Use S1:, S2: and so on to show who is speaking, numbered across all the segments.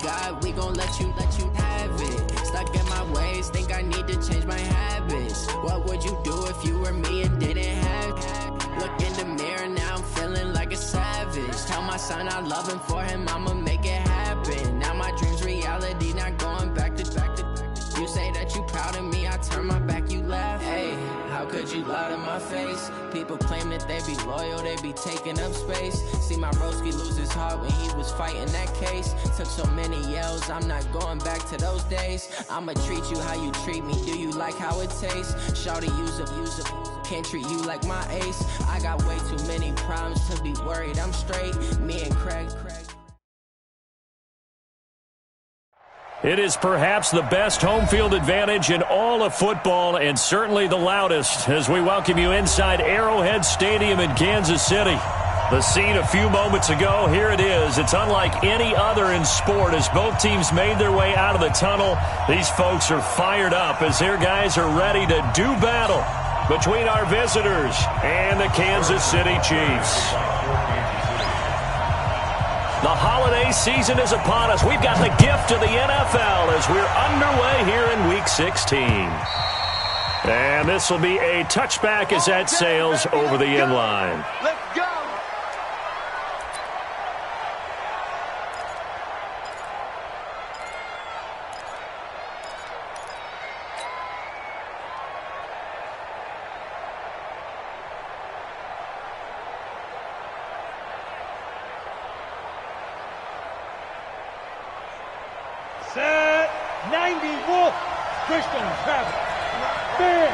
S1: God, we gon' let you have it. Stuck in my ways, think I need to change my habits. What would you do if you were me and didn't have it? Look in the mirror, now I'm feeling like a savage. Tell my son I love him, for him I'ma make it happen. Now my dream's reality, not going back to. You say that you proud of me, I turn my back, you laugh. Hey, how could you lie to my face? People claim that they be loyal, they be taking up space. See my broski lose his heart when he was fighting that case. Took so many yells, I'm not going back to those days. I'ma treat you how you treat me, do you like how it tastes? Shawty, use up, can't treat you like my ace. I got way too many problems to be worried, I'm straight. Me and Craig.
S2: It is perhaps the best home field advantage in all of football, and certainly the loudest, as we welcome you inside Arrowhead Stadium in Kansas City. The scene a few moments ago, here it is. It's unlike any other in sport as both teams made their way out of the tunnel. These folks are fired up as their guys are ready to do battle between our visitors and the Kansas City Chiefs. The holiday season is upon us. We've got the gift of the NFL as we're underway here in Week 16. And this will be a touchback as that sails over the end line.
S3: Let's go.
S4: Set 90 Wolf. Christian Travis. Bam.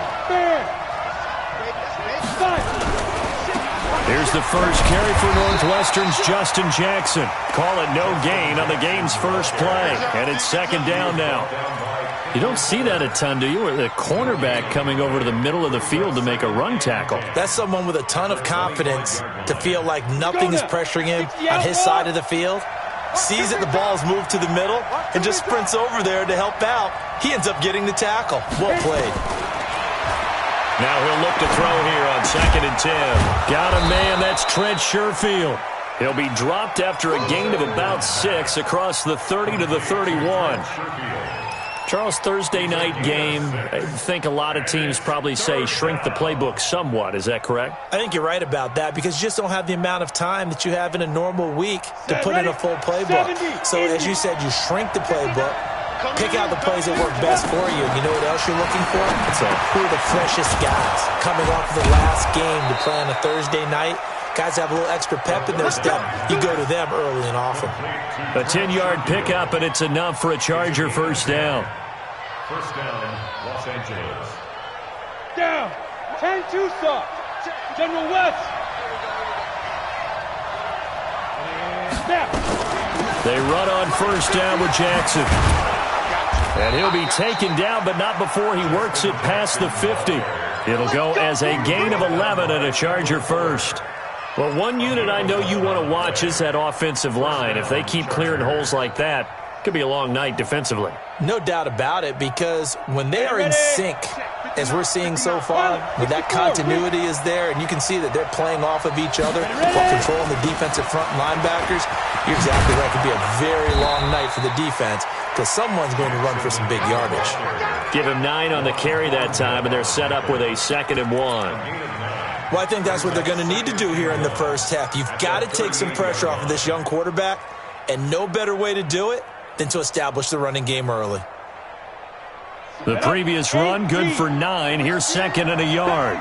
S2: Here's the first carry for Northwestern's Justin Jackson. Call it no gain on the game's first play. And it's second down now. You don't see that a ton, do you? Or the cornerback coming over to the middle of the field to make a run tackle.
S5: That's someone with a ton of confidence to feel like nothing is pressuring him on his side of the field. Sees that the ball's moved to the middle and just sprints over there to help out. He ends up getting the tackle. Well played.
S2: Now he'll look to throw here on 2nd and 10. Got a man, that's Trent Sherfield. He'll be dropped after a gain of about 6 across the 30 to the 31. Charles, Thursday night game, I think a lot of teams probably say shrink the playbook somewhat. Is that correct?
S5: I think you're right about that because you just don't have the amount of time that you have in a normal week to put in a full playbook. So as you said, you shrink the playbook, pick out the plays that work best for you. You know what else you're looking for? Who are the freshest guys coming off of the last game to play on a Thursday night? Guys have a little extra pep in their step. You go to them early and often.
S2: A 10-yard pickup, and it's enough for a Charger first down.
S4: First down, Los Angeles. Down. 10 Tucson. General West. Snap.
S2: They run on first down with Jackson. And he'll be taken down, but not before he works it past the 50. It'll go as a gain of 11 and a Charger first. Well, one unit I know you want to watch is that offensive line. If they keep clearing holes like that, it could be a long night defensively.
S5: No doubt about it, because when they are in sync, as we're seeing so far, when that continuity is there, and you can see that they're playing off of each other while controlling the defensive front linebackers, you're exactly right. It could be a very long night for the defense because someone's going to run for some big yardage.
S2: Give him 9 on the carry that time, and they're set up with a 2nd and 1.
S5: Well, I think that's what they're going to need to do here in the first half. You've got to take some pressure off of this young quarterback, and no better way to do it than to establish the running game early.
S2: The previous run, good for 9. Here's 2nd and a yard.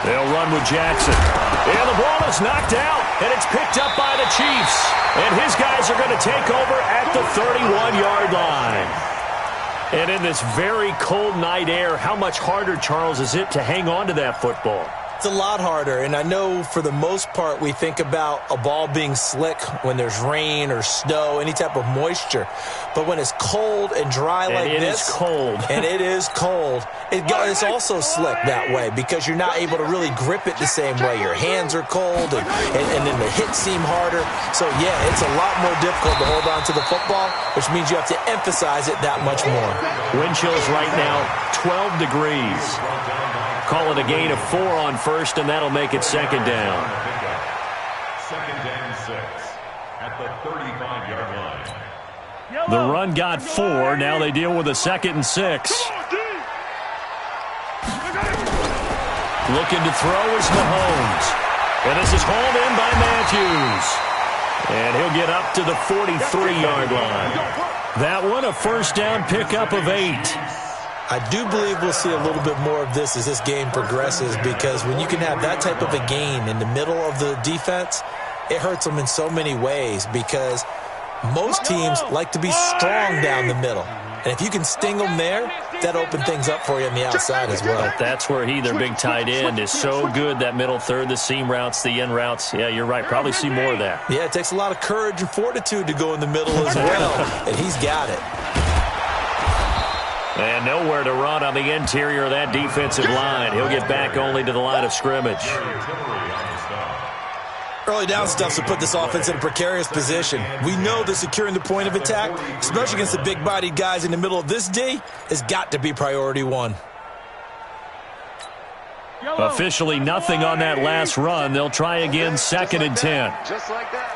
S2: They'll run with Jackson. And the ball is knocked out, and it's picked up by the Chiefs. And his guys are going to take over at the 31-yard line. And in this very cold night air, how much harder, Charles, is it to hang on to that football?
S5: It's a lot harder, and I know for the most part we think about a ball being slick when there's rain or snow, any type of moisture. But when it's cold and dry like this,
S2: it's cold.
S5: And it is cold, it's also slick that way because you're not able to really grip it the same way. Your hands are cold, and then the hits seem harder. So, yeah, it's a lot more difficult to hold on to the football, which means you have to emphasize it that much more.
S2: Wind chills right now, 12 degrees. Call it a gain of 4 on first, and that'll make it 2nd down.
S4: 2nd and 6. at the 35-yard line.
S2: The run got 4. Now they deal with a 2nd and 6. Looking to throw is Mahomes. And this is hauled in by Matthews. And he'll get up to the 43-yard line. That one, a first down pickup of 8.
S5: I do believe we'll see a little bit more of this as this game progresses, because when you can have that type of a gain in the middle of the defense, it hurts them in so many ways, because most teams like to be strong down the middle. And if you can sting them there, that opens things up for you on the outside as well.
S2: But that's where their big tight end, is so good, that middle third, the seam routes, the in routes. Yeah, you're right. Probably see more of that.
S5: Yeah, it takes a lot of courage and fortitude to go in the middle as well, and he's got it.
S2: And nowhere to run on the interior of that defensive line. He'll get back only to the line of scrimmage.
S5: Early down stuff to put this offense in a precarious position. We know that securing the point of attack, especially against the big-bodied guys in the middle of this D, has got to be priority 1.
S2: Officially nothing on that last run. They'll try again, 2nd and 10.
S3: Just like that.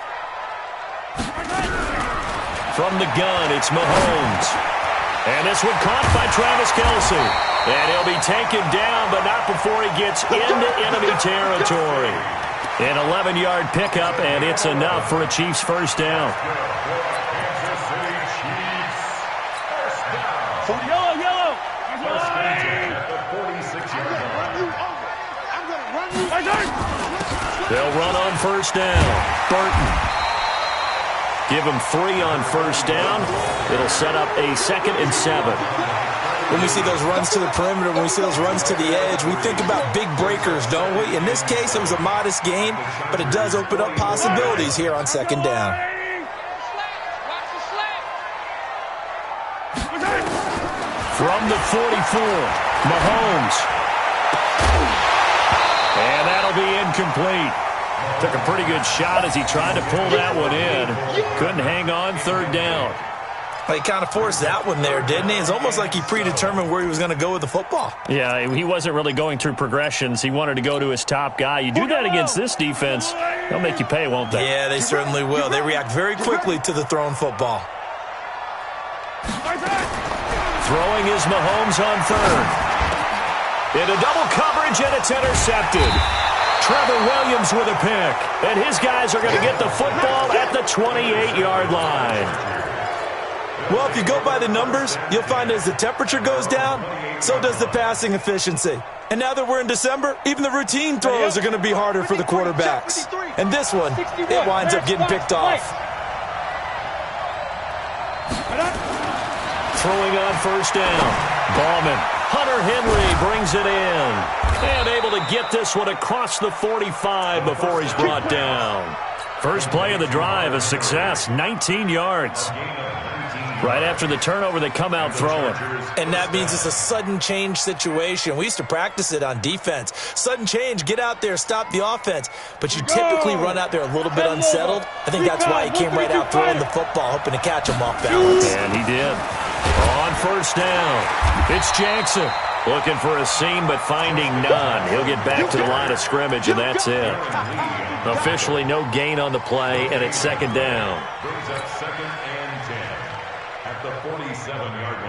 S2: From the gun, it's Mahomes. And this one caught by Travis Kelce. And he'll be taken down, but not before he gets into enemy territory. An 11-yard pickup, and it's enough for a Chiefs first down.
S4: Yellow.
S2: They'll run on first down. Burton. Give him 3 on first down. It'll set up a 2nd and 7.
S5: When we see those runs to the perimeter, when we see those runs to the edge, we think about big breakers, don't we? In this case, it was a modest gain, but it does open up possibilities here on 2nd down.
S2: From the 44, Mahomes. And that'll be incomplete. Took a pretty good shot as he tried to pull that one in. Couldn't hang on, 3rd down.
S5: He kind of forced that one there, didn't he? It's almost like he predetermined where he was going to go with the football.
S2: Yeah, he wasn't really going through progressions. He wanted to go to his top guy. You do that against this defense, they'll make you pay, won't they?
S5: Yeah, they certainly will. They react very quickly to the thrown football.
S2: Throwing is Mahomes on 3rd. Into double coverage, and it's intercepted. Trevor Williams with a pick. And his guys are going to get the football at the 28-yard line.
S5: Well, if you go by the numbers, you'll find as the temperature goes down, so does the passing efficiency. And now that we're in December, even the routine throws are going to be harder for the quarterbacks. And this one, it winds up getting picked off.
S2: Throwing on first down. Ballman. Hunter Henry brings it in. And able to get this one across the 45 before he's brought down. First play of the drive, a success, 19 yards. Right after the turnover, they come out throwing.
S5: And that means it's a sudden change situation. We used to practice it on defense. Sudden change, get out there, stop the offense. But you typically run out there a little bit unsettled. I think that's why he came right out throwing the football, hoping to catch him off balance.
S2: And he did. On first down, it's Jackson. Looking for a seam, but finding none. He'll get back to the line of scrimmage, and that's it. Officially no gain on the play, and it's 2nd down.
S4: Brings up 2nd and 10 at the 47-yard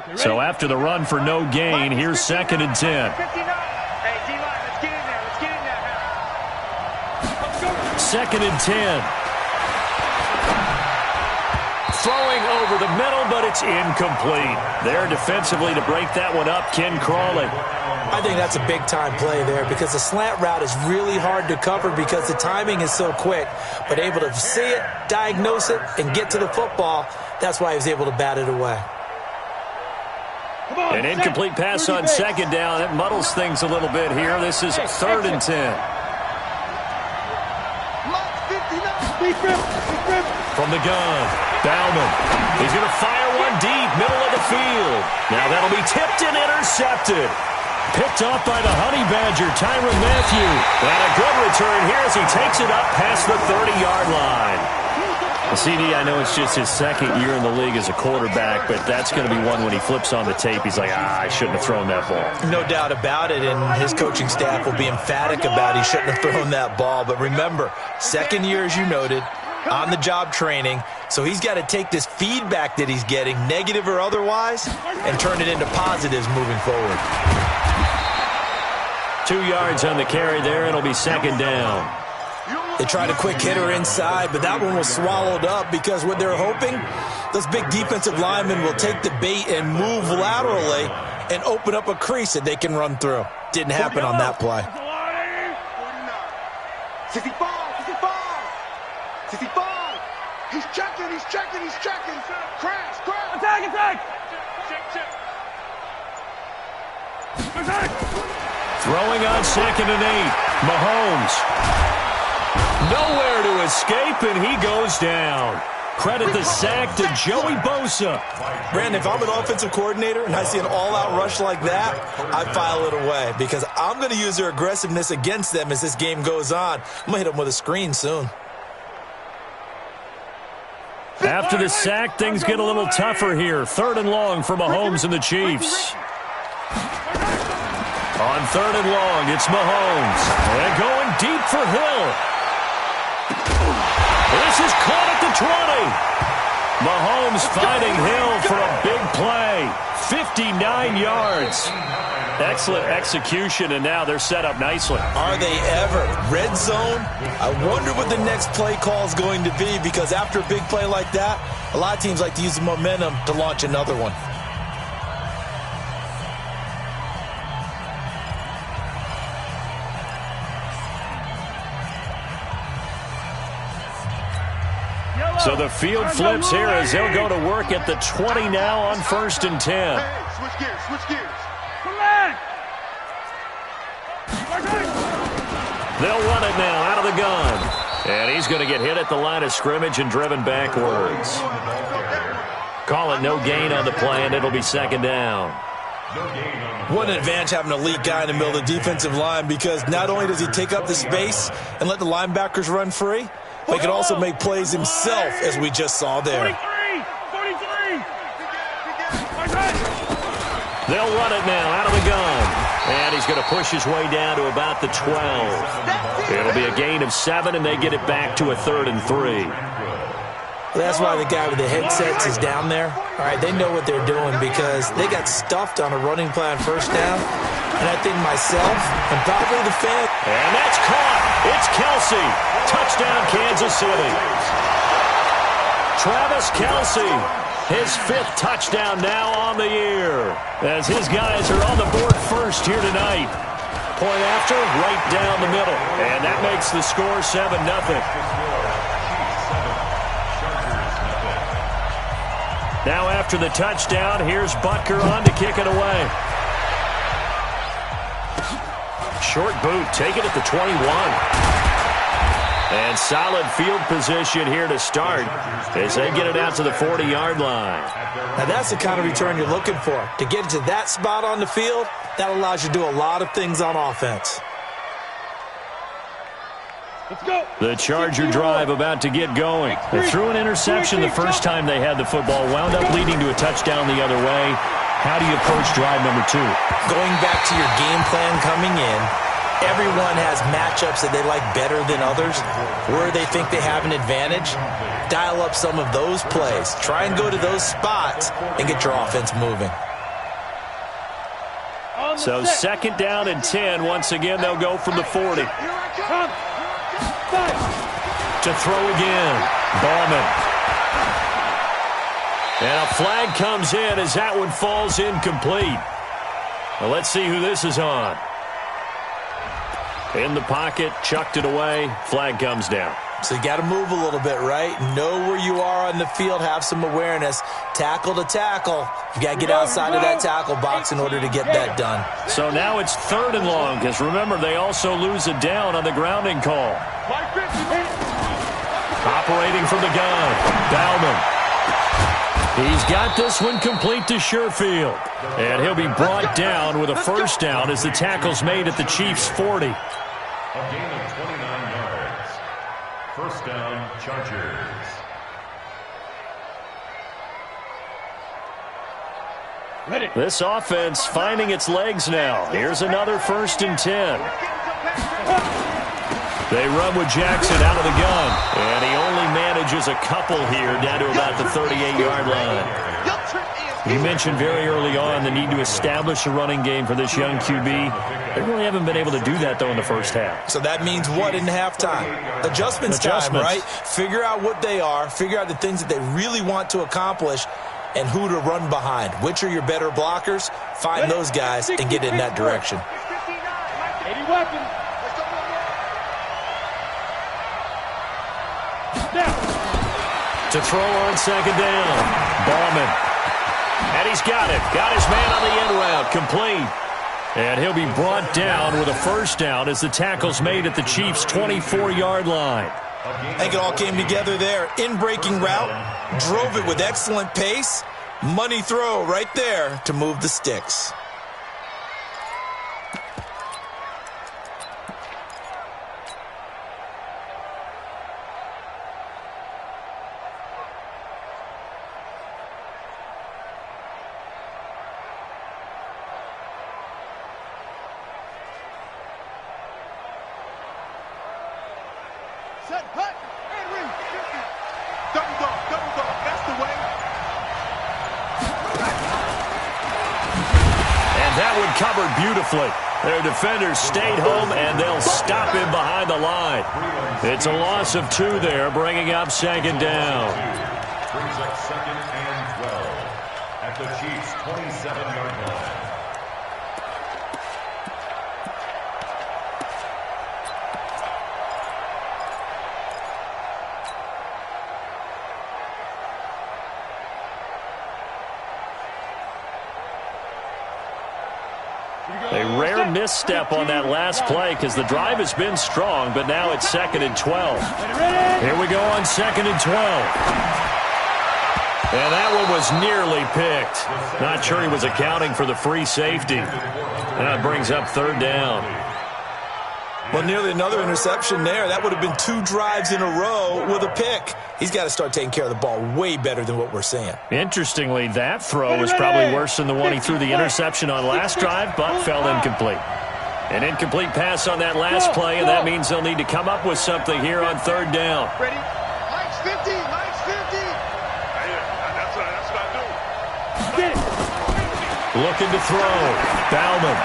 S4: line.
S2: So after the run for no gain, here's 2nd and 10.
S3: Hey, D-line, let's get in there. Let's get in there now.
S2: 2nd and 10. Throwing over the middle, but it's incomplete. There defensively to break that one up, Ken Crawley.
S5: I think that's a big-time play there, because the slant route is really hard to cover because the timing is so quick. But able to see it, diagnose it, and get to the football, that's why he was able to bat it away.
S2: An incomplete pass on 2nd down. It muddles things a little bit here. This is 3rd and 10. From the gun, Bauman. He's going to fire one deep, middle of the field. Now that'll be tipped and intercepted. Picked off by the Honey Badger, Tyrann Mathieu. And a good return here as he takes it up past the 30-yard line. CD, I know it's just his second year in the league as a quarterback, but that's going to be one when he flips on the tape, he's like, I shouldn't have thrown that ball.
S5: No doubt about it, and his coaching staff will be emphatic about he shouldn't have thrown that ball. But remember, second year, as you noted, on-the-job training, so he's got to take this feedback that he's getting, negative or otherwise, and turn it into positives moving forward.
S2: 2 yards on the carry there. It'll be second down.
S5: They tried a quick hitter inside, but that one was swallowed up because what they're hoping, those big defensive linemen will take the bait and move laterally and open up a crease that they can run through. Didn't happen on that play.
S3: 65. He's checking. Crash. Attack. Check.
S2: Throwing on 2nd and 8. Mahomes. Nowhere to escape, and he goes down. Credit the sack to Joey Bosa.
S5: Brandon, if I'm an offensive coordinator and I see an all-out rush like that, I file it away because I'm going to use their aggressiveness against them as this game goes on. I'm going to hit them with a screen soon.
S2: After the sack, things get a little tougher here. 3rd and long for Mahomes and the Chiefs. On 3rd and long, it's Mahomes. And going deep for Hill. This is caught at the 20. Mahomes finding Hill for a big play. 59 yards. Excellent execution, and now they're set up nicely.
S5: Are they ever? Red zone? I wonder what the next play call is going to be because after a big play like that, a lot of teams like to use the momentum to launch another one.
S2: So the field flips here as they'll go to work at the 20 now on 1st and 10.
S3: Switch gears.
S2: They'll run it now out of the gun. And he's going to get hit at the line of scrimmage and driven backwards. Call it no gain on the play, and it'll be 2nd down.
S5: What an advantage having an elite guy in the middle of the defensive line because not only does he take up the space and let the linebackers run free, but he can also make plays himself, as we just saw there.
S3: 43.
S2: They'll run it now out of the gun. And he's going to push his way down to about the 12. It'll be a gain of 7, and they get it back to a 3rd and 3.
S5: That's why the guy with the headsets is down there. All right, they know what they're doing because they got stuffed on a running play on 1st down. And I think myself and probably the fan.
S2: And that's caught. It's Kelsey. Touchdown, Kansas City. Travis Kelsey, his 5th touchdown now on the year. As his guys are on the board first here tonight. Point after, right down the middle. And that makes the score 7-0. Now after the touchdown, here's Butker on to kick it away. Short boot, take it at the 21. And solid field position here to start as they get it out to the 40-yard line.
S5: Now that's the kind of return you're looking for. To get to that spot on the field, that allows you to do a lot of things on offense.
S3: Let's go.
S2: The Charger drive about to get going. They threw an interception the first time they had the football, wound up leading to a touchdown the other way. How do you approach drive number 2?
S5: Going back to your game plan coming in, everyone has matchups that they like better than others, where they think they have an advantage. Dial up some of those plays. Try and go to those spots and get your offense moving.
S2: So 2nd down and 10. Once again, they'll go from the 40. To throw again. Ballman. And a flag comes in as that one falls incomplete. Well, let's see who this is on. In the pocket, chucked it away. Flag comes down.
S5: So you got to move a little bit, right? Know where you are on the field, have some awareness. Tackle to tackle. You got to get outside of that tackle box in order to get that done.
S2: So now it's 3rd and long because remember they also lose a down on the grounding call. Operating from the gun, Bauman. He's got this one complete to Sherfield. And he'll be brought down with a 1st down as the tackle's made at the Chiefs' 40.
S4: A gain of 29 yards. 1st down, Chargers.
S2: This offense finding its legs now. Here's another 1st and 10. They run with Jackson out of the gun. And he only manages a couple here down to about the 38-yard line. You mentioned very early on the need to establish a running game for this young QB. They really haven't been able to do that, though, in the first half.
S5: So that means what in halftime? Adjustments time, right? Figure out what they are, figure out the things that they really want to accomplish, and who to run behind. Which are your better blockers? Find those guys and get in that direction.
S3: 80 weapons.
S2: To throw on 2nd down. Ballman. And he's got it. Got his man on the end route. Complete. And he'll be brought down with a 1st down as the tackle's made at the Chiefs' 24-yard line.
S5: I think it all came together there. In-breaking route. Drove it with excellent pace. Money throw right there to move the sticks.
S3: Set, hut, and ring. Double dog, that's the way.
S2: And that one covered beautifully. Their defenders stayed home, and they'll stop him behind the line. It's a loss of 2 there, bringing up 2nd down.
S4: Brings up 2nd and 12 at the Chiefs' 27-yard line.
S2: A rare misstep on that last play because the drive has been strong, but now it's 2nd and 12. Here we go on 2nd and 12. And that one was nearly picked. Not sure he was accounting for the free safety. That brings up 3rd down.
S5: Well, nearly another interception there. That would have been 2 drives in a row with a pick. He's got to start taking care of the ball way better than what we're seeing.
S2: Interestingly, that throw was probably worse than the one he threw the interception on last drive, but fell incomplete. An incomplete pass on that last play, and that means they'll need to come up with something here on 3rd down.
S3: Ready? Mike's 50, Mike's 50. That's what I do. Get it.
S2: Looking to throw. Bauman.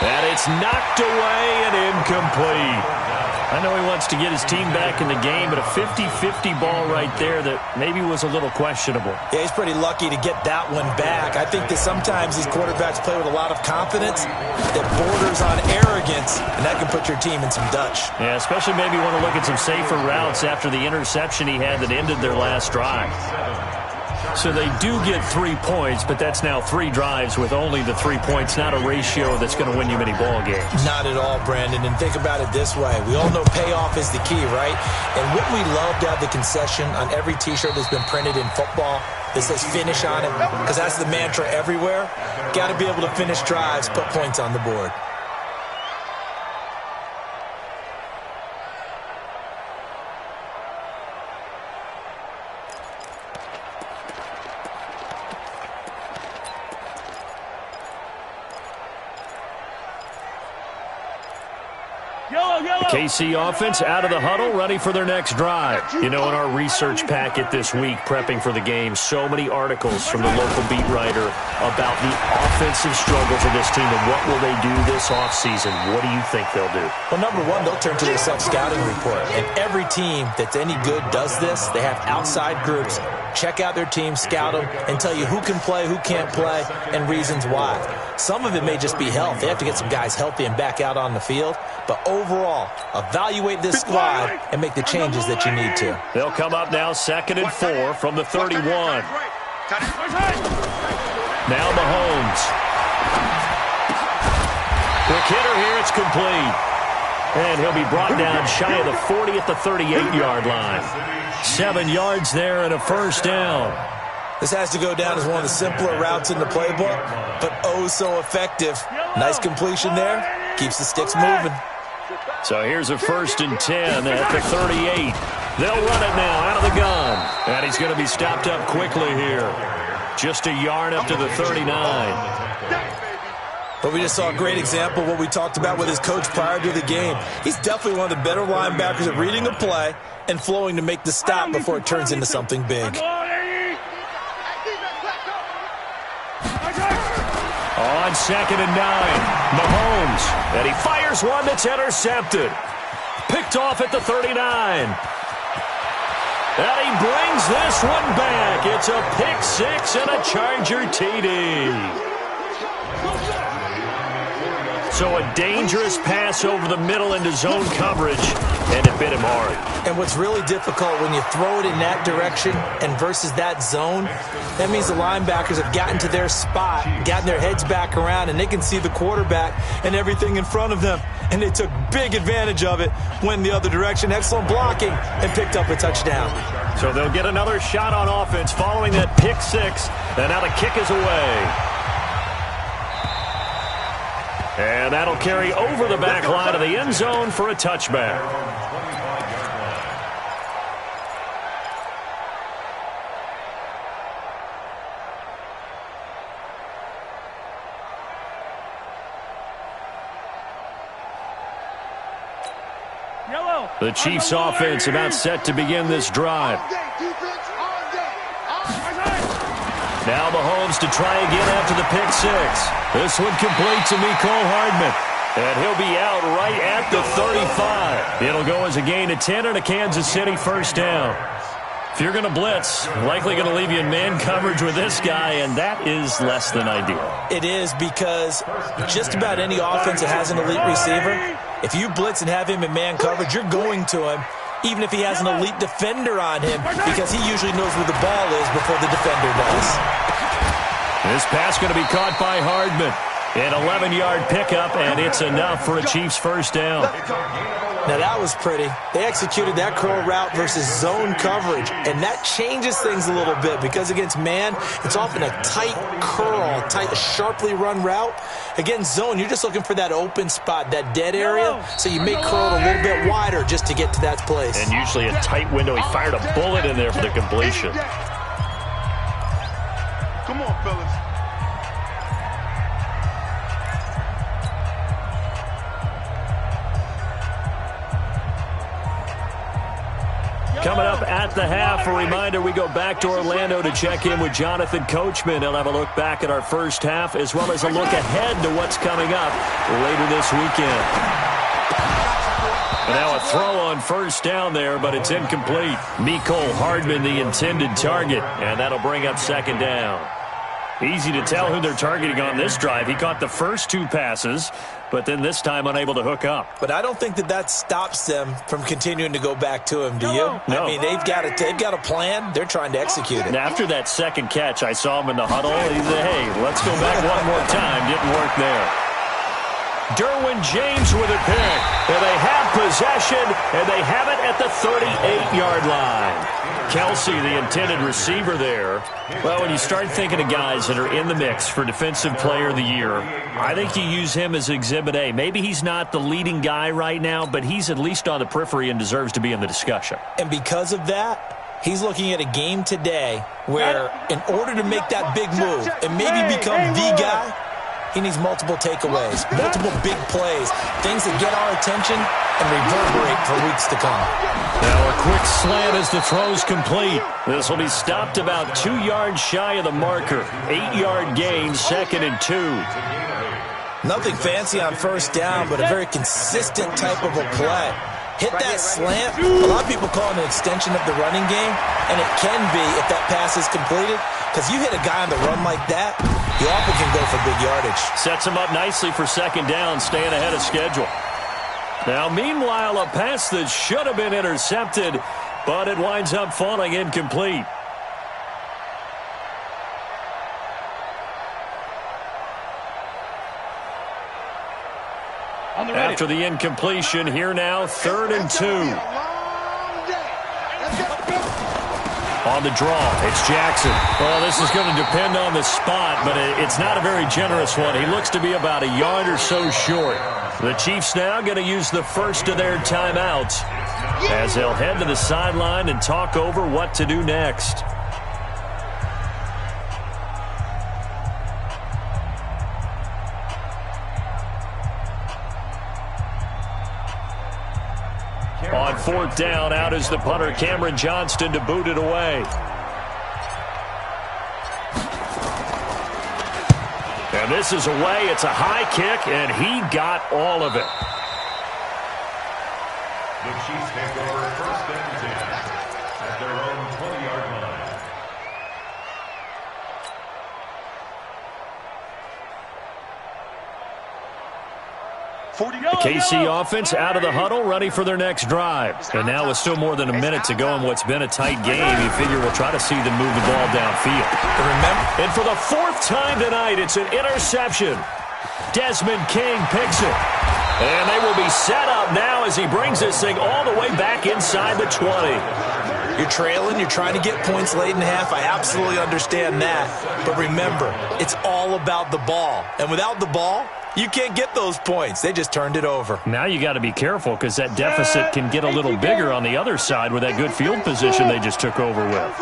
S2: And it's knocked away and incomplete. I know he wants to get his team back in the game, but a 50-50 ball right there that maybe was a little questionable.
S5: Yeah, he's pretty lucky to get that one back. I think that sometimes these quarterbacks play with a lot of confidence that borders on arrogance, and that can put your team in some Dutch.
S2: Yeah, especially maybe want to look at some safer routes after the interception he had that ended their last drive. So they do get 3 points, but that's now 3 drives with only the 3 points, not a ratio that's going to win you many ball games.
S5: Not at all, Brandon. And think about it this way. We all know payoff is the key, right? And wouldn't we love to have the concession on every T-shirt that's been printed in football that says finish on it? Because that's the mantra everywhere. Got to be able to finish drives, put points on the board.
S2: The KC offense out of the huddle, ready for their next drive. You know, in our research packet this week, prepping for the game, so many articles from the local beat writer about the offensive struggles of this team and what will they do this offseason. What do you think they'll do?
S5: Well, number one, they'll turn to their self-scouting report. And every team that's any good does this. They have outside groups. Check out their team, scout them, and tell you who can play, who can't play, and reasons why. Some of it may just be health. They have to get some guys healthy and back out on the field. But overall, evaluate this squad and make the changes that you need to.
S2: They'll come up now 2nd and 4 from the 31. Now Mahomes. Quick hitter here, it's complete. And he'll be brought down shy of the 40 at the 38-yard line. 7 yards there and a first down.
S5: This has to go down as one of the simpler routes in the playbook, but oh so effective. Nice completion there. Keeps the sticks moving.
S2: So here's a 1st and 10 at the 38. They'll run it now out of the gun. And he's going to be stopped up quickly here. Just a yard up to the 39.
S5: But we just saw a great example of what we talked about with his coach prior to the game. He's definitely one of the better linebackers at reading a play and flowing to make the stop before it turns into something big.
S2: On 2nd and 9, Mahomes, and he fires one that's intercepted. Picked off at the 39. And he brings this one back. It's a pick six and a Charger TD. So a dangerous pass over the middle into zone coverage, and it bit him hard.
S5: And what's really difficult when you throw it in that direction and versus that zone, that means the linebackers have gotten to their spot, gotten their heads back around, and they can see the quarterback and everything in front of them. And they took big advantage of it, went the other direction, excellent blocking, and picked up a touchdown.
S2: So they'll get another shot on offense following that pick six, and now the kick is away. And that'll carry over the back line of the end zone for a touchback. The Chiefs offense about set to begin this drive. Now Mahomes to try again after the pick six. This one complete to Mecole Hardman. And he'll be out right at the 35. It'll go as a gain of 10 and a Kansas City first down. If you're going to blitz, likely going to leave you in man coverage with this guy, and that is less than ideal.
S5: It is, because just about any offense that has an elite receiver, if you blitz and have him in man coverage, you're going to him, even if he has an elite defender on him, because he usually knows where the ball is before the defender does.
S2: This pass going to be caught by Hardman. An 11-yard pickup, and it's enough for a Chiefs first down.
S5: Now, that was pretty. They executed that curl route versus zone coverage, and that changes things a little bit, because against man, it's often a tight curl, tight, sharply run route. Against zone, you're just looking for that open spot, that dead area, so you make curl a little bit wider just to get to that place.
S2: And usually a tight window. He fired a bullet in there for the completion.
S3: Come on, fellas.
S2: Coming up at the half, a reminder, we go back to Orlando to check in with Jonathan Coachman. He'll have a look back at our first half, as well as a look ahead to what's coming up later this weekend. And now a throw on first down there, but it's incomplete. Mecole Hardman, the intended target, and that'll bring up second down. Easy to tell who they're targeting on this drive. He caught the first two passes, but then this time unable to hook up.
S5: But I don't think that stops them from continuing to go back to him, do you?
S2: No.
S5: I mean, they've got a plan. They're trying to execute it.
S2: And after that second catch, I saw him in the huddle. He said, hey, let's go back one more time. Didn't work there. Derwin James with a pick. And they have possession, and they have it at the 38-yard line. Kelsey, the intended receiver there. Well, when you start thinking of guys that are in the mix for Defensive Player of the Year, I think you use him as Exhibit A. Maybe he's not the leading guy right now, but he's at least on the periphery and deserves to be in the discussion.
S5: And because of that, he's looking at a game today where, in order to make that big move and maybe become the guy, he needs multiple takeaways, multiple big plays, things that get our attention and reverberate for weeks to come.
S2: Now a quick slant as the throw's complete. This will be stopped about 2 yards shy of the marker. 8-yard gain, 2nd and 2.
S5: Nothing fancy on first down, but a very consistent type of a play. Hit that slant. A lot of people call it an extension of the running game, and it can be if that pass is completed, because you hit a guy on the run like that, you often can go for big yardage.
S2: Sets him up nicely for second down, staying ahead of schedule. Now, meanwhile, a pass that should have been intercepted, but it winds up falling incomplete. After the incompletion, here now, 3rd and 2. On the draw, it's Jackson. Well, this is going to depend on the spot, but it's not a very generous one. He looks to be about a yard or so short. The Chiefs now going to use the first of their timeouts as they'll head to the sideline and talk over what to do next. On fourth down, out is the punter, Cameron Johnston, to boot it away. And this is away. It's a high kick, and he got all of it.
S4: The Chiefs take over first and 10 at their own 20-yard line.
S2: The KC offense out of the huddle, ready for their next drive. And now with still more than a minute to go in what's been a tight game, you figure we'll try to see them move the ball downfield. And for the fourth time tonight, it's an interception. Desmond King picks it. And they will be set up now as he brings this thing all the way back inside the 20.
S5: You're trailing, you're trying to get points late in the half. I absolutely understand that. But remember, it's all about the ball. And without the ball, you can't get those points. They just turned it over.
S2: Now you got to be careful because that deficit can get a little bigger on the other side with that good field position they just took over with.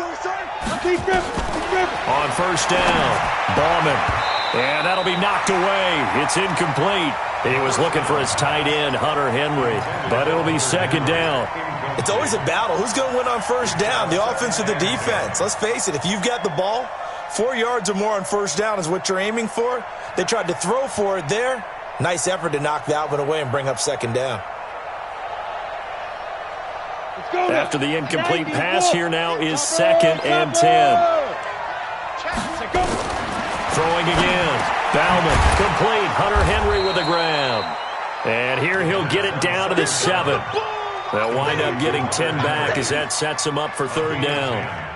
S2: On first down, Ballman. And that'll be knocked away. It's incomplete. He was looking for his tight end, Hunter Henry. But it'll be second down.
S5: It's always a battle. Who's going to win on first down, the offense or the defense? Let's face it, if you've got the ball, 4 yards or more on first down is what you're aiming for. They tried to throw for it there. Nice effort to knock that one away and bring up second down.
S2: After the incomplete pass, here now is second and 10. Throwing again. Bauman, complete. Hunter Henry with a grab. And here he'll get it down to the 7. They'll wind up getting 10 back as that sets him up for third down.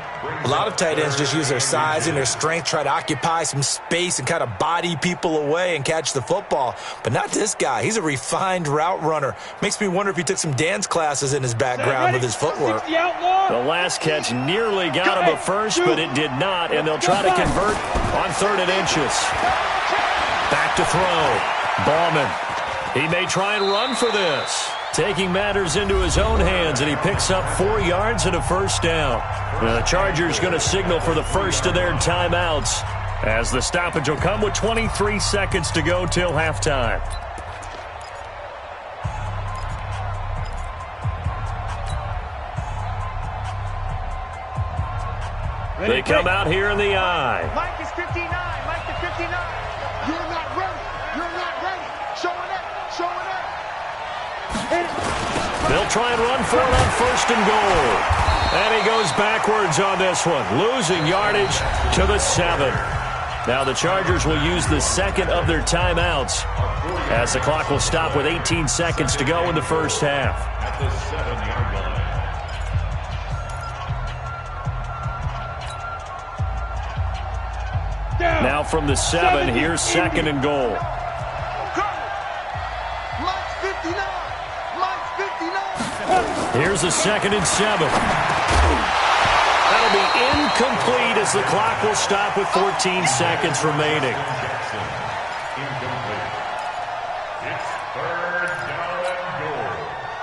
S5: A lot of tight ends just use their size and their strength, try to occupy some space and kind of body people away and catch the football. But not this guy. He's a refined route runner. Makes me wonder if he took some dance classes in his background with his footwork.
S2: The last catch nearly got him a first, but it did not, and they'll try to convert on 3rd and inches. Back to throw. Ballman. He may try and run for this. Taking matters into his own hands, and he picks up 4 yards and a first down. The Chargers going to signal for the first of their timeouts as the stoppage will come with 23 seconds to go till halftime. They come out here in the eye.
S3: Mike is 59. Mike is 59. You're not ready. You're not ready. Showing up. Showing up.
S2: They'll try and run for it on first and goal. And he goes backwards on this one, losing yardage to the 7. Now the Chargers will use the second of their timeouts as the clock will stop with 18 seconds to go in the first half.
S4: At the 7-yard line.
S2: Now from the 7, here's second and goal. Here's a 2nd and 7. That'll be incomplete as the clock will stop with 14 seconds remaining.
S4: Incomplete. It's 3rd down and goal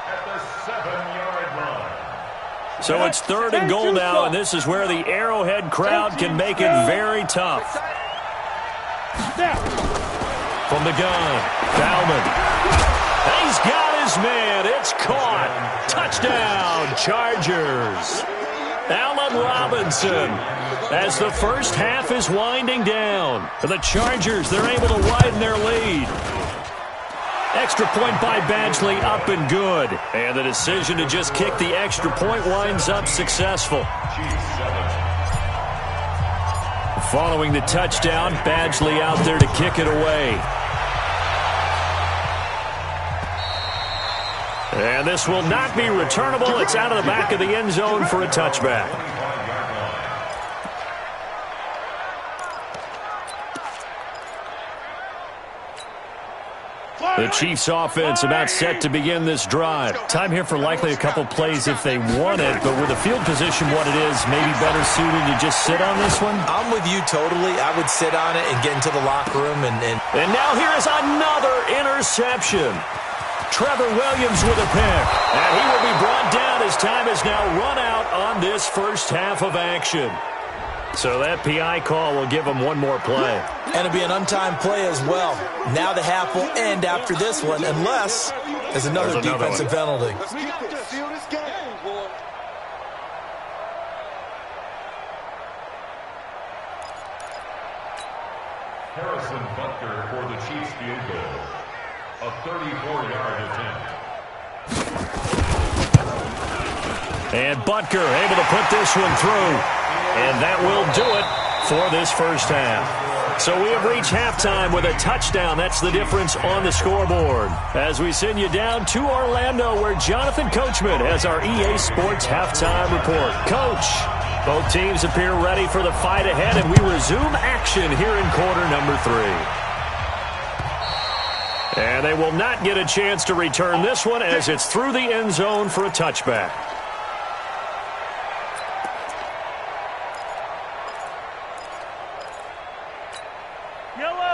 S4: at the 7-yard line.
S2: So it's 3rd and goal now, and this is where the Arrowhead crowd can make it very tough. From the gun, Bauman. He's got his man. It's caught. Touchdown, Chargers. Allen Robinson. As the first half is winding down, the Chargers, they're able to widen their lead. Extra point by Badgley, up and good. And the decision to just kick the extra point winds up successful. Following the touchdown, Badgley out there to kick it away. And this will not be returnable. It's out of the back of the end zone for a touchback. The Chiefs offense about set to begin this drive. Time here for likely a couple plays if they want it, but with the field position what it is, maybe better suited to just sit on this one?
S5: I'm with you totally. I would sit on it and get into the locker room. And
S2: now here is another interception. Trevor Williams with a pick, and he will be brought down as time has now run out on this first half of action. So that PI call will give him one more play.
S5: And it'll be an untimed play as well. Now the half will end after this one, unless there's another defensive penalty.
S4: Harrison Butker for the Chiefs field goal. A 34-yard attempt.
S2: And Butker able to put this one through. And that will do it for this first half. So we have reached halftime with a touchdown. That's the difference on the scoreboard. As we send you down to Orlando, where Jonathan Coachman has our EA Sports halftime report. Coach, both teams appear ready for the fight ahead, and we resume action here in quarter number 3. And they will not get a chance to return this one as it's through the end zone for a touchback.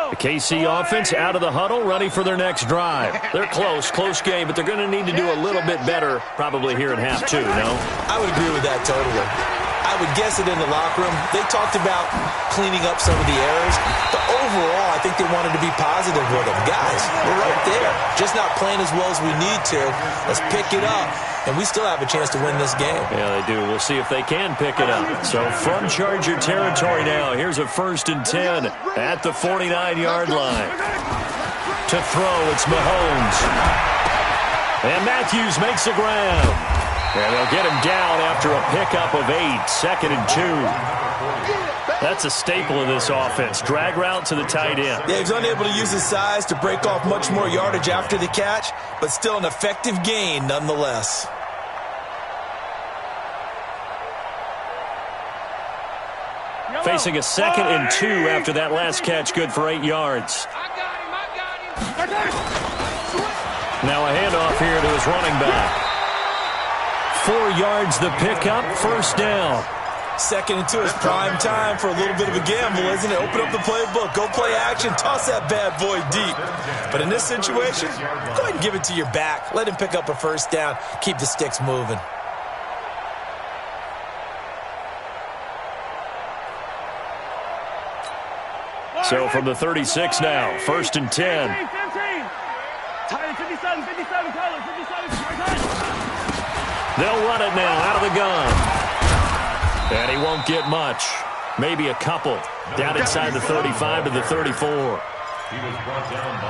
S2: The KC offense out of the huddle, ready for their next drive. They're close game, but they're going to need to do a little bit better probably here in half 2, no?
S5: I would agree with that totally. I would guess it in the locker room. They talked about cleaning up some of the errors, but overall, I think they wanted to be positive with them. Guys, we're right there. Just not playing as well as we need to. Let's pick it up, and we still have a chance to win this game.
S2: Yeah, they do. We'll see if they can pick it up. So from Charger territory now, here's a 1st and 10 at the 49-yard line. To throw, it's Mahomes. And Matthews makes the ground. And they'll get him down after a pickup of 8, 2nd and 2. That's a staple of this offense. Drag route to the tight end.
S5: Yeah, he's unable to use his size to break off much more yardage after the catch, but still an effective gain nonetheless.
S2: Facing a 2nd and 2 after that last catch, good for 8 yards. Now a handoff here to his running back. 4 yards the pickup, 1st down.
S5: 2nd and 2 is prime time for a little bit of a gamble, isn't it? Open up the playbook, go play action, toss that bad boy deep. But in this situation, go ahead and give it to your back. Let him pick up a 1st down, keep the sticks moving.
S2: So from the 36 now, 1st and 10. They'll run it now out of the gun. And he won't get much. Maybe a couple. Down inside the 35 to the 34.
S5: Well,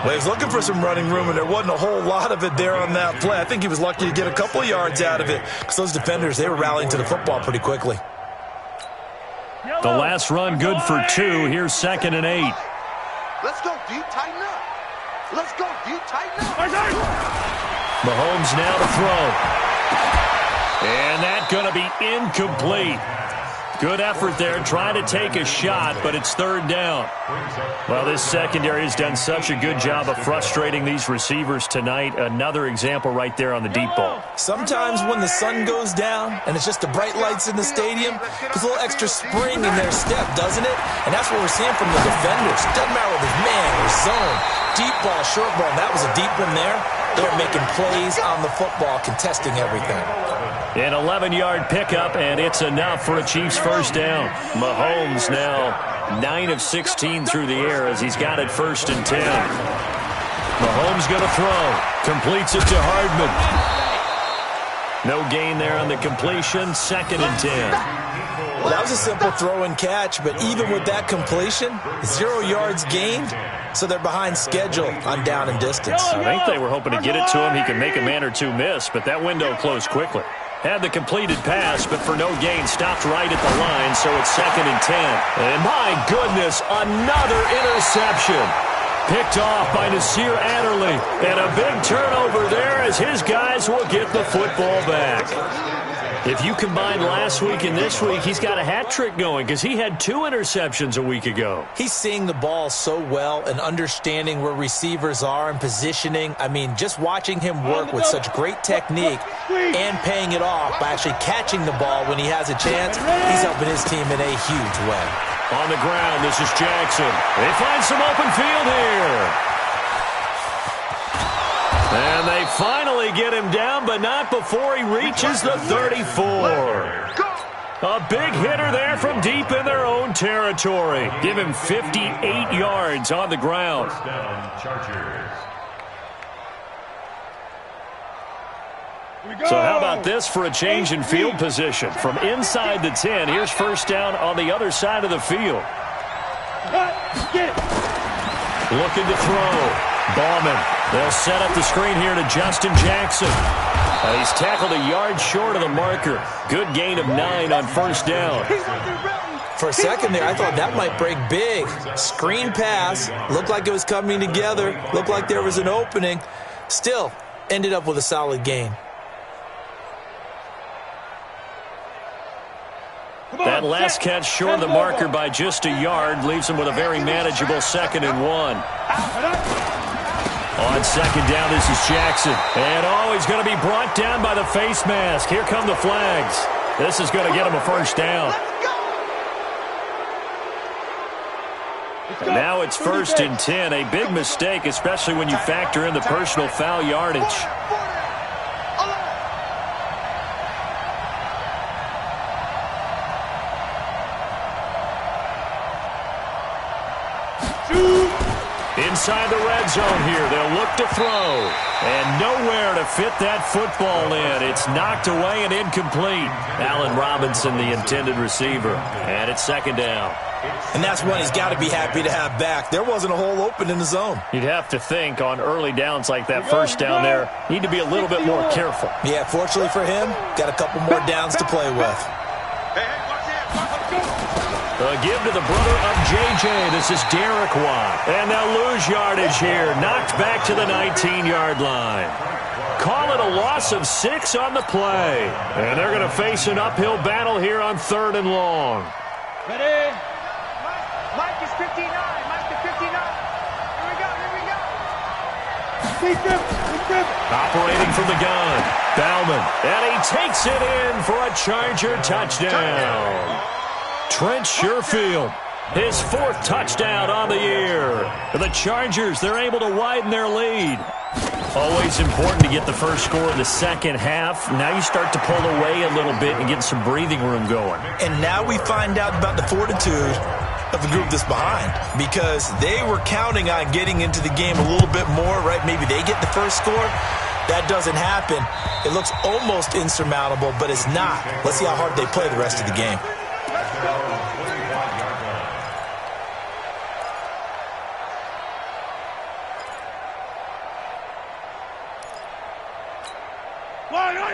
S5: he was looking for some running room, and there wasn't a whole lot of it there on that play. I think he was lucky to get a couple of yards out of it because those defenders, they were rallying to the football pretty quickly.
S2: The last run good for 2. Here's 2nd and 8.
S3: Let's go deep, tighten up. Let's go deep, tighten up.
S2: Mahomes now to throw. And that's going to be incomplete. Good effort there, trying to take a shot, but it's 3rd down. Well, this secondary has done such a good job of frustrating these receivers tonight. Another example right there on the deep ball.
S5: Sometimes when the sun goes down and it's just the bright lights in the stadium, there's a little extra spring in their step, doesn't it? And that's what we're seeing from the defenders. Doesn't matter whether it's man or zone, deep ball, short ball. That was a deep one there. They're making plays on the football, contesting everything.
S2: An 11-yard pickup, and it's enough for a Chiefs 1st down. Mahomes now 9 of 16 through the air as he's got it 1st and 10. Mahomes going to throw. Completes it to Hardman. No gain there on the completion. 2nd and 10.
S5: Well, that was a simple throw and catch, but even with that completion, 0 yards gained, so they're behind schedule on down and distance.
S2: I think they were hoping to get it to him. He could make a man or two miss, but that window closed quickly. Had the completed pass, but for no gain, stopped right at the line, so it's 2nd and 10. And my goodness, another interception. Picked off by Nasir Adderley. And a big turnover there as his guys will get the football back. If you combine last week and this week, he's got a hat trick going because he had 2 interceptions a week ago.
S5: He's seeing the ball so well and understanding where receivers are and positioning. I mean, just watching him work with such great technique and paying it off by actually catching the ball when he has a chance, he's helping his team in a huge way.
S2: On the ground, this is Jackson. They find some open field here. And they finally get him down, but not before he reaches the 34. A big hitter there from deep in their own territory. Give him 58 yards on the ground.
S4: First down, Chargers.
S2: So how about this for a change in field position? From inside the 10, here's first down on the other side of the field. Looking to throw. Ballman. They'll set up the screen here to Justin Jackson. He's tackled a yard short of the marker. Good gain of 9 on first down.
S5: For a second there, I thought that might break big. Screen pass. Looked like it was coming together. Looked like there was an opening. Still, ended up with a solid gain.
S2: That last catch short of the marker by just a yard leaves him with a very manageable 2nd and 1. On second down, this is Jackson. And he's going to be brought down by the face mask. Here come the flags. This is going to get him a first down. Now it's 1st and 10. A big mistake, especially when you factor in the personal foul yardage. Inside the red zone here, they'll look to throw. And nowhere to fit that football in. It's knocked away and incomplete. Allen Robinson, the intended receiver. And it's 2nd down.
S5: And that's one he's got to be happy to have back. There wasn't a hole open in the zone.
S2: You'd have to think on early downs like that first down there, need to be a little bit more careful.
S5: Yeah, fortunately for him, got a couple more downs to play with.
S2: A give to the brother of J.J. This is Derek Watt. And they'll lose yardage here. Knocked back to the 19-yard line. Call it a loss of 6 on the play. And they're going to face an uphill battle here on 3rd and long.
S3: Ready? Mike is 59. Mike is 59. Here we go.
S2: Operating from the gun. Bauman. And he takes it in for a Charger touchdown. Trent Sherfield, his 4th touchdown on the year. The Chargers, they're able to widen their lead. Always important to get the first score in the second half. Now you start to pull away a little bit and get some breathing room going.
S5: And now we find out about the fortitude of the group that's behind, because they were counting on getting into the game a little bit more, right? Maybe they get the first score. That doesn't happen. It looks almost insurmountable, but it's not. Let's see how hard they play the rest of the game.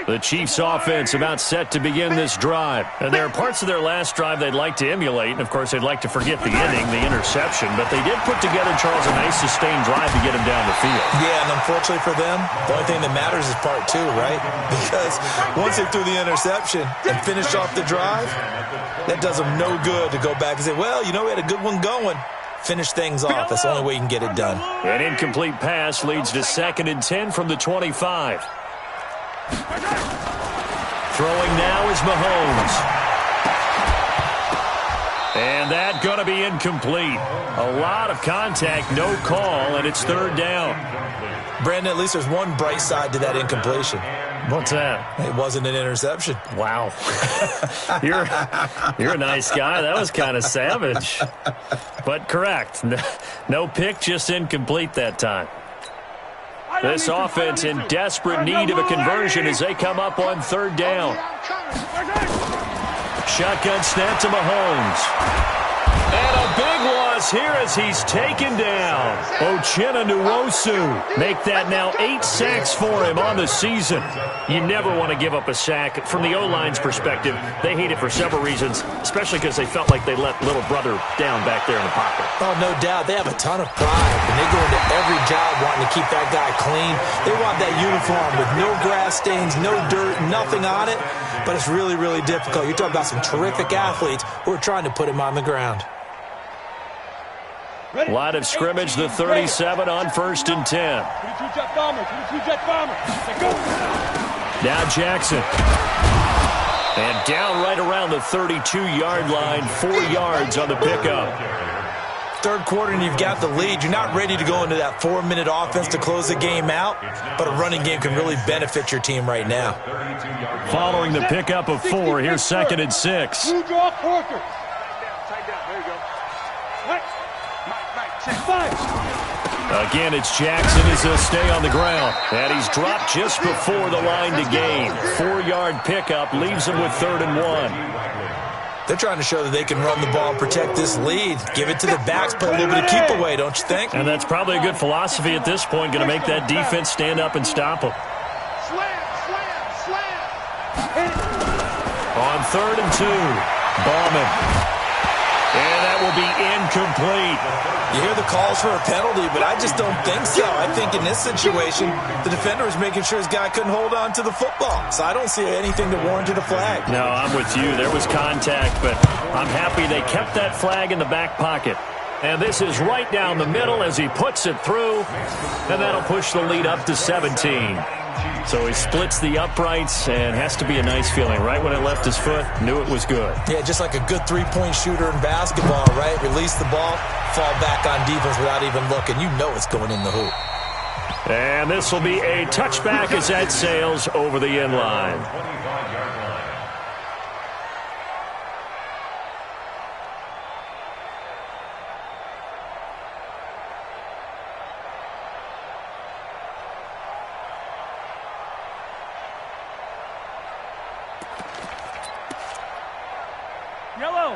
S2: The Chiefs' offense about set to begin this drive. And there are parts of their last drive they'd like to emulate. And, of course, they'd like to forget the inning, the interception. But they did put together, Charles, a nice sustained drive to get him down the field.
S5: Yeah, and unfortunately for them, the only thing that matters is part 2, right? Because once they threw the interception and finished off the drive, that does them no good to go back and say, well, you know, we had a good one going. Finish things off. That's the only way you can get it done.
S2: An incomplete pass leads to 2nd and 10 from the 25. Throwing now is Mahomes. And that going to be incomplete. A lot of contact, no call, and it's 3rd down.
S5: Brandon, at least there's one bright side to that incompletion.
S2: What's that?
S5: It wasn't an interception.
S2: Wow. You're a nice guy. That was kind of savage. But correct. No pick, just incomplete that time. This offense in desperate need of a conversion as they come up on 3rd down. Shotgun snap to Mahomes. And a big loss here as he's taken down. Uchenna Nwosu. Make that now 8 sacks for him on the season. You never want to give up a sack. From the O-line's perspective, they hate it for several reasons, especially because they felt like they let little brother down back there in the pocket.
S5: Oh, no doubt. They have a ton of pride, and they go into every job wanting to keep that guy clean. They want that uniform with no grass stains, no dirt, nothing on it. But it's really, really difficult. You're talking about some terrific athletes who are trying to put him on the ground.
S2: Line of scrimmage, the 37 on 1st and 10. Now Jackson. And down right around the 32-yard line, 4 yards on the pickup.
S5: third quarter and you've got the lead. You're not ready to go into that 4-minute offense to close the game out, but a running game can really benefit your team right now.
S2: Following the pickup of 4, here's 2nd and 6.
S3: You draw quarter. Tight down. There you go. Right.
S2: Again, it's Jackson as he'll stay on the ground. And he's dropped just before the line to gain. 4-yard pickup leaves him with 3rd and 1.
S5: They're trying to show that they can run the ball and protect this lead. Give it to the backs, play a little bit of keep away, don't you think?
S2: And that's probably a good philosophy at this point, going to make that defense stand up and stop them. On 3rd and 2, Bauman. And that will be incomplete.
S5: You hear the calls for a penalty, but I just don't think so. I think in this situation, the defender was making sure his guy couldn't hold on to the football. So I don't see anything to warrant a flag.
S2: No, I'm with you. There was contact, but I'm happy they kept that flag in the back pocket. And this is right down the middle as he puts it through. And that'll push the lead up to 17. So he splits the uprights and has to be a nice feeling. Right when it left his foot, knew it was good.
S5: Yeah, just like a good three-point shooter in basketball, right? Release the ball, fall back on defense without even looking. You know it's going in the hoop.
S2: And this will be a touchback as that sails over the end line.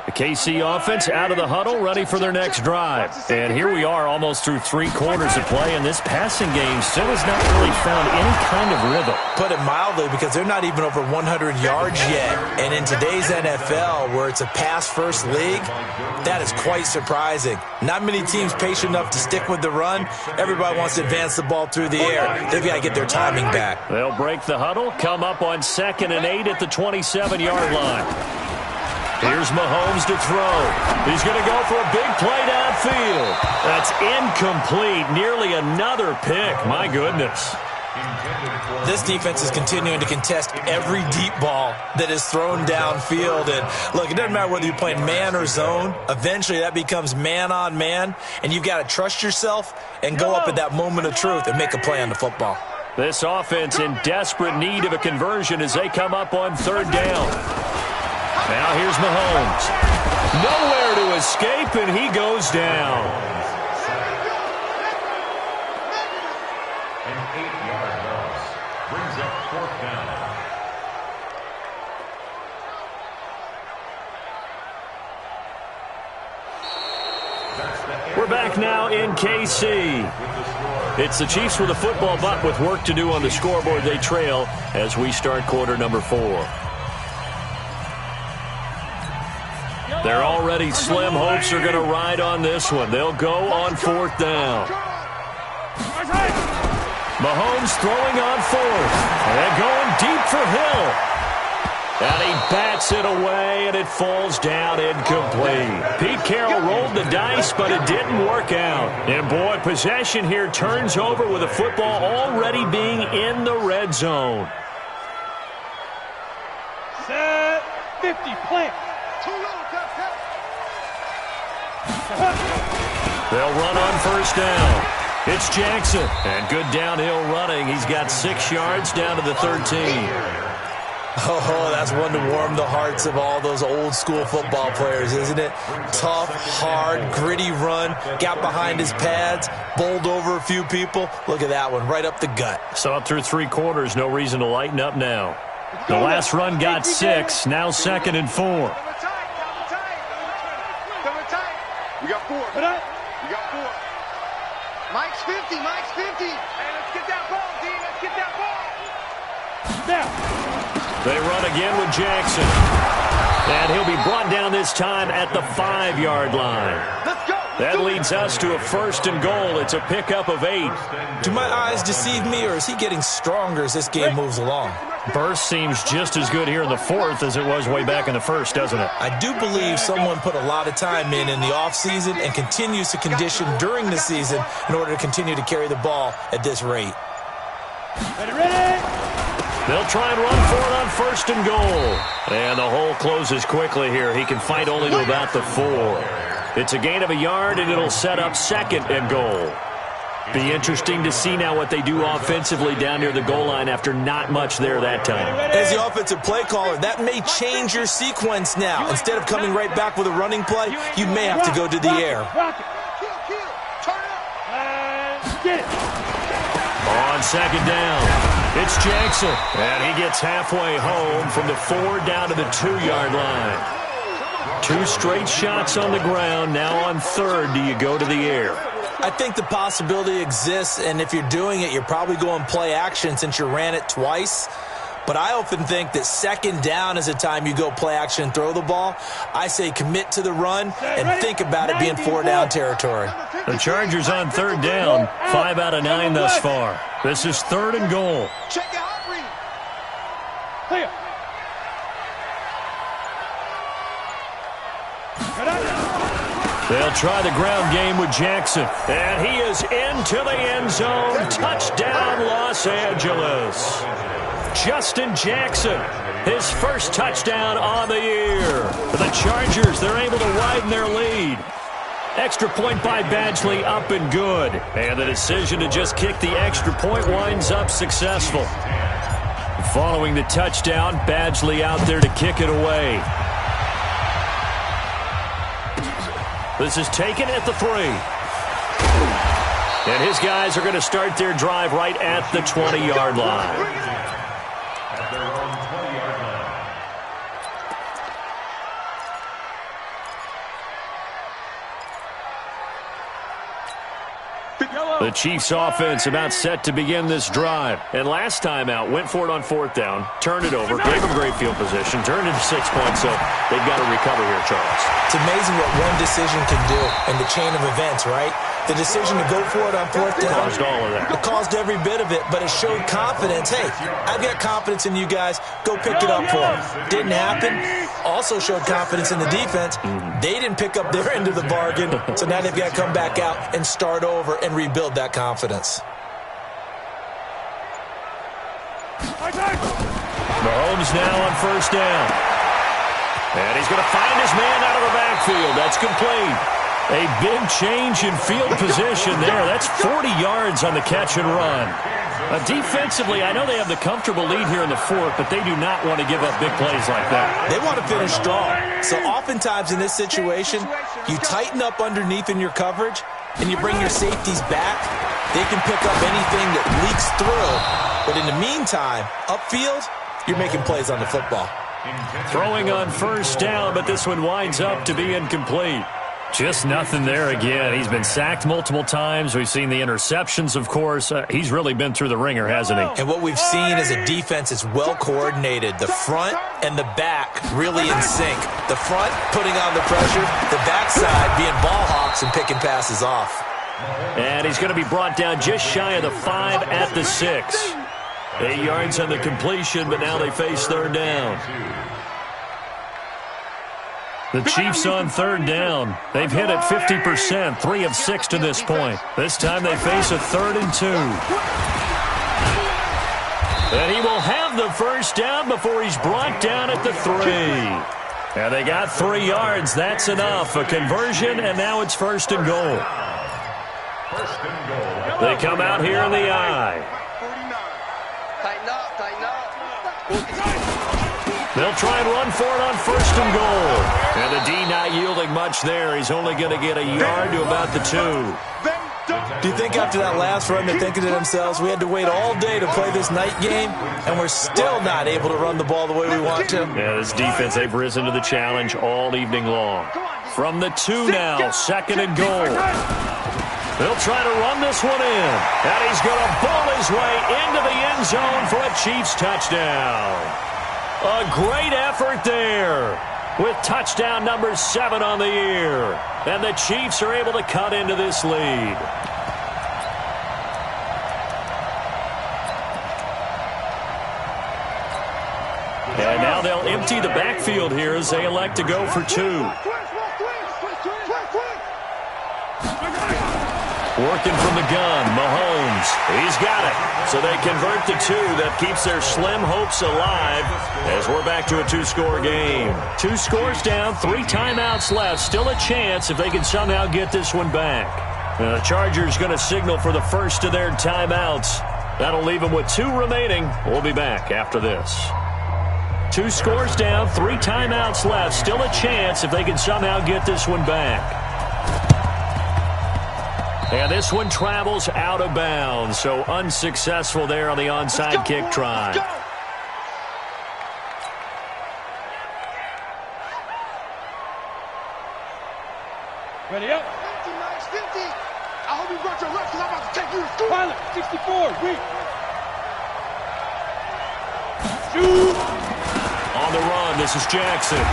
S2: The KC offense out of the huddle, ready for their next drive. And here we are almost through 3 quarters of play, and this passing game still has not really found any kind of rhythm.
S5: Put it mildly, because they're not even over 100 yards yet. And in today's NFL, where it's a pass-first league, that is quite surprising. Not many teams patient enough to stick with the run. Everybody wants to advance the ball through the air. They've got to get their timing back.
S2: They'll break the huddle, come up on 2nd and 8 at the 27-yard line. Here's Mahomes to throw. He's going to go for a big play downfield. That's incomplete. Nearly another pick. My goodness.
S5: This defense is continuing to contest every deep ball that is thrown downfield. And look, it doesn't matter whether you're playing man or zone. Eventually that becomes man on man. And you've got to trust yourself and go up at that moment of truth and make a play on the football.
S2: This offense in desperate need of a conversion as they come up on 3rd down. Now here's Mahomes. Nowhere to escape, and he goes down.
S4: An 8-yard loss brings up 4th down.
S2: We're back now in KC. It's the Chiefs with a football, but with work to do on the scoreboard. They trail as we start quarter number 4. They're already slim hopes are going to ride on this one. They'll go on 4th down. Mahomes throwing on 4th. And going deep for Hill. And he bats it away, and it falls down incomplete. Pete Carroll rolled the dice, but it didn't work out. And, boy, possession here turns over with a football already being in the red zone.
S3: Set 50, plant.
S2: They'll run on 1st down. It's Jackson. And good downhill running. He's got 6 yards down to the 13.
S5: Oh, that's one to warm the hearts of all those old school football players, isn't it? Tough, hard, gritty run. Got behind his pads, bowled over a few people. Look at that one, right up the gut.
S2: So up through 3 quarters, no reason to lighten up now. The last run got 6, now 2nd and 4.
S3: You got 4. You got 4. Mike's 50. Mike's 50. Hey, let's get that ball, D. Let's get that ball. Now.
S2: They run again with Jackson. And he'll be brought down this time at the 5-yard line.
S3: Let's go.
S2: That leads us to a 1st and goal. It's a pickup of 8.
S5: Do my eyes deceive me, or is he getting stronger as this game moves along?
S2: Burst seems just as good here in the 4th as it was way back in the 1st, doesn't it?
S5: I do believe someone put a lot of time in the offseason and continues to condition during the season in order to continue to carry the ball at this rate.
S3: Ready.
S2: They'll try and run for it on 1st and goal. And the hole closes quickly here. He can fight only to about the 4. It's a gain of a yard, and it'll set up 2nd and goal. Be interesting to see now what they do offensively down near the goal line after not much there that time.
S5: As the offensive play caller, that may change your sequence now. Instead of coming right back with a running play, you may have to go to the air.
S2: On 2nd down, it's Jackson. And he gets halfway home from the 4 down to the 2-yard line. 2 straight shots on the ground. Now on 3rd, do you go to the air?
S5: I think the possibility exists, and if you're doing it, you're probably going play action since you ran it twice. But I often think that 2nd down is a time you go play action and throw the ball. I say commit to the run and think about it being 4-down territory.
S2: The Chargers on 3rd down, 5 out of 9 thus far. This is 3rd and goal.
S3: Check it out, Reed.
S2: They'll try the ground game with Jackson. And he is into the end zone. Touchdown, Los Angeles. Justin Jackson, his first touchdown on the year. For the Chargers, they're able to widen their lead. Extra point by Badgley, up and good. And the decision to just kick the extra point winds up successful. Following the touchdown, Badgley out there to kick it away. This is taken at the 3. And his guys are going to start their drive right at the 20-yard line.
S4: At their own 20-yard line.
S2: The Chiefs offense about set to begin this drive. And last time out, went for it on 4th down, turned it over, gave them great field position, turned it to 6 points, so they've got to recover here, Charles.
S5: It's amazing what one decision can do in the chain of events, right? The decision to go for it on 4th down.
S2: Caused all of that.
S5: It caused every bit of it, but it showed confidence. Hey, I've got confidence in you guys. Go pick it up for them. Didn't happen. Also showed confidence in the defense. They didn't pick up their end of the bargain, so now they've got to come back out and start over and rebuild that confidence.
S2: Mahomes now on 1st down. And he's going to find his man out of the backfield. That's complete. A big change in field position there. That's 40 yards on the catch and run. Defensively, I know they have the comfortable lead here in the 4th, but they do not want to give up big plays like that.
S5: They want to finish strong. So oftentimes in this situation, you tighten up underneath in your coverage, and you bring your safeties back. They can pick up anything that leaks through. But in the meantime, upfield, you're making plays on the football.
S2: Throwing on 1st down, but this one winds up to be incomplete. Just nothing there again. He's been sacked multiple times. We've seen the interceptions, of course. He's really been through the ringer, hasn't he?
S5: And what we've seen is a defense that's well coordinated. The front and the back really in sync. The front putting on the pressure, the backside being ball hawks and picking passes off.
S2: And he's going to be brought down just shy of the 5 at the 6. 8 yards on the completion, but now they face 3rd down. The Chiefs on 3rd down. They've hit it 50%, 3 of 6 to this point. This time they face a 3rd and 2. And he will have the 1st down before he's brought down at the 3. And they got 3 yards. That's enough. A conversion, and now it's 1st and goal. They come out here in the eye.
S3: Tighten up, tighten up.
S2: They'll try and run for it on 1st and goal. And the D not yielding much there. He's only going to get a yard to about the 2.
S5: Do you think after that last run they're thinking to themselves, we had to wait all day to play this night game, and we're still not able to run the ball the way we want to?
S2: Yeah, this defense, they've risen to the challenge all evening long. From the 2 now, 2nd and goal. They'll try to run this one in. And he's going to ball his way into the end zone for a Chiefs touchdown. A great effort there with touchdown number 7 on the year. And the Chiefs are able to cut into this lead. And now they'll empty the backfield here as they elect to go for 2. Working from the gun, Mahomes. He's got it. So they convert the 2. That keeps their slim hopes alive as we're back to a 2-score game. 2 scores down, 3 timeouts left. Still a chance if they can somehow get this one back. The Chargers going to signal for the first of their timeouts. That'll leave them with 2 remaining. We'll be back after this. 2 scores down, 3 timeouts left. Still a chance if they can somehow get this one back. And this one travels out of bounds, so unsuccessful there on the onside kick try.
S3: Ready up. 50, Max, 50. I hope you brought your left because I'm about to take you to school. Pilot, 64, weak. Shoot.
S2: On the run, this is Jackson.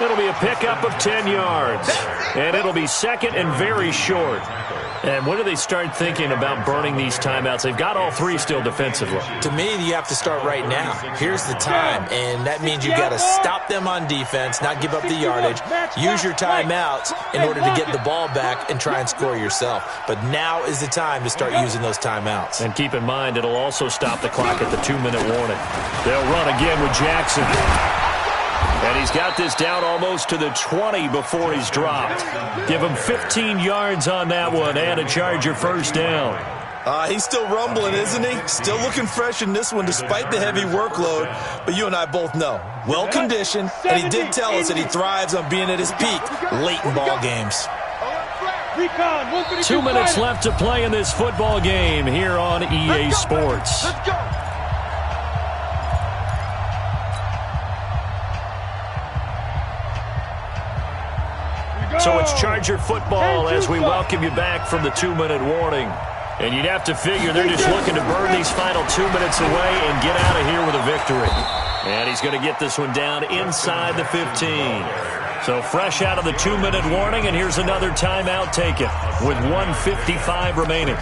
S2: It'll be a pickup of 10 yards. And it'll be second and very short. And when do they start thinking about burning these timeouts? They've got all 3 still defensively.
S5: To me, you have to start right now. Here's the time, and that means you got to stop them on defense, not give up the yardage, use your timeouts in order to get the ball back and try and score yourself. But now is the time to start using those timeouts.
S2: And keep in mind, it'll also stop the clock at the 2-minute warning. They'll run again with Jackson. And he's got this down almost to the 20 before he's dropped. Give him 15 yards on that one and a Charger first down.
S5: He's still rumbling, isn't he? Still looking fresh in this one despite the heavy workload. But you and I both know, well-conditioned, and he did tell us that he thrives on being at his peak late in ball games.
S2: 2 minutes left to play in this football game here on EA Sports.
S3: Let's go.
S2: So it's Charger football as we welcome you back from the 2-minute warning. And you'd have to figure they're just looking to burn these final 2 minutes away and get out of here with a victory. And he's going to get this one down inside the 15. So fresh out of the 2-minute warning, and here's another timeout taken with 1:55 remaining.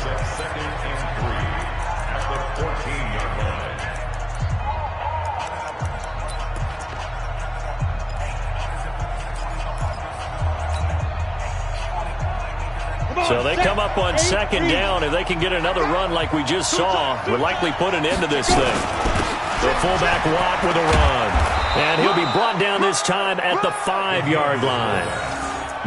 S2: So they come up on second down. If they can get another run like we just saw, would likely put an end to this thing. The fullback Watt with a run. And he'll be brought down this time at the 5-yard line.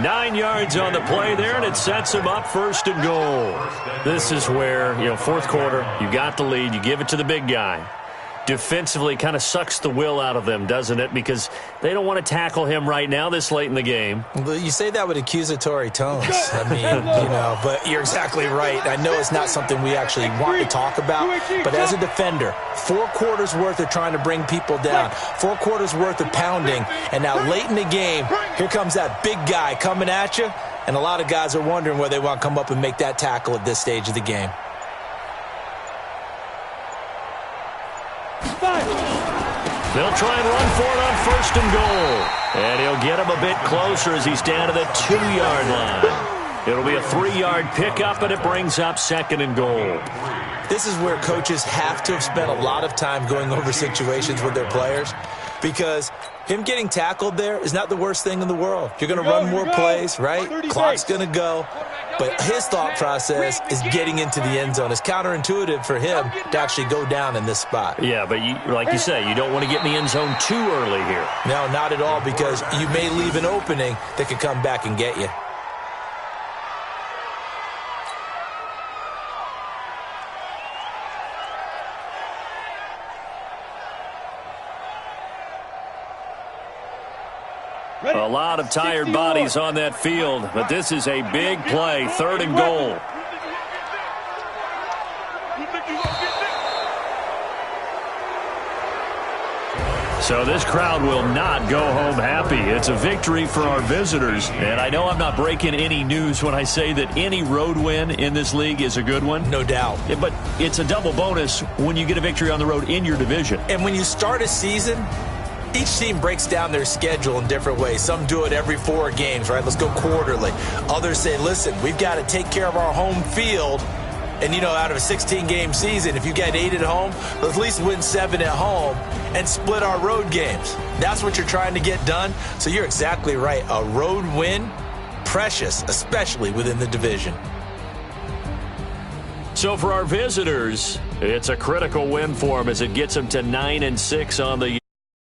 S2: 9 yards on the play there, and it sets him up first and goal. This is where, fourth quarter, you got the lead. You give it to the big guy. Defensively kind of sucks the will out of them, doesn't it? Because they don't want to tackle him right now this late in the game.
S5: Well, you say that with accusatory tones. I mean, but you're exactly right. I know it's not something we actually want to talk about, but as a defender, 4 quarters worth of trying to bring people down, 4 quarters worth of pounding, and now late in the game, here comes that big guy coming at you, and a lot of guys are wondering whether they want to come up and make that tackle at this stage of the game.
S2: They'll try and run for it on first and goal. And he'll get him a bit closer as he's down to the 2-yard line. It'll be a 3-yard pickup, and it brings up second and goal.
S5: This is where coaches have to have spent a lot of time going over situations with their players, because him getting tackled there is not the worst thing in the world. You're going to run more plays, right? Clock's going to go. But his thought process is getting into the end zone. It's counterintuitive for him to actually go down in this spot.
S2: Yeah, but like you say, you don't want to get in the end zone too early here.
S5: No, not at all, because you may leave an opening that could come back and get you.
S2: A lot of tired bodies on that field, but this is a big play, 3rd and goal. So this crowd will not go home happy. It's a victory for our visitors, and I know I'm not breaking any news when I say that any road win in this league is a good one.
S5: No doubt.
S2: Yeah, but it's a double bonus when you get a victory on the road in your division.
S5: And when you start a season, each team breaks down their schedule in different ways. Some do it every 4 games, right? Let's go quarterly. Others say, listen, we've got to take care of our home field. And, out of a 16-game season, if you get 8 at home, let's at least win 7 at home and split our road games. That's what you're trying to get done. So you're exactly right. A road win precious, especially within the division.
S2: So for our visitors, it's a critical win for them as it gets them to 9-6 on the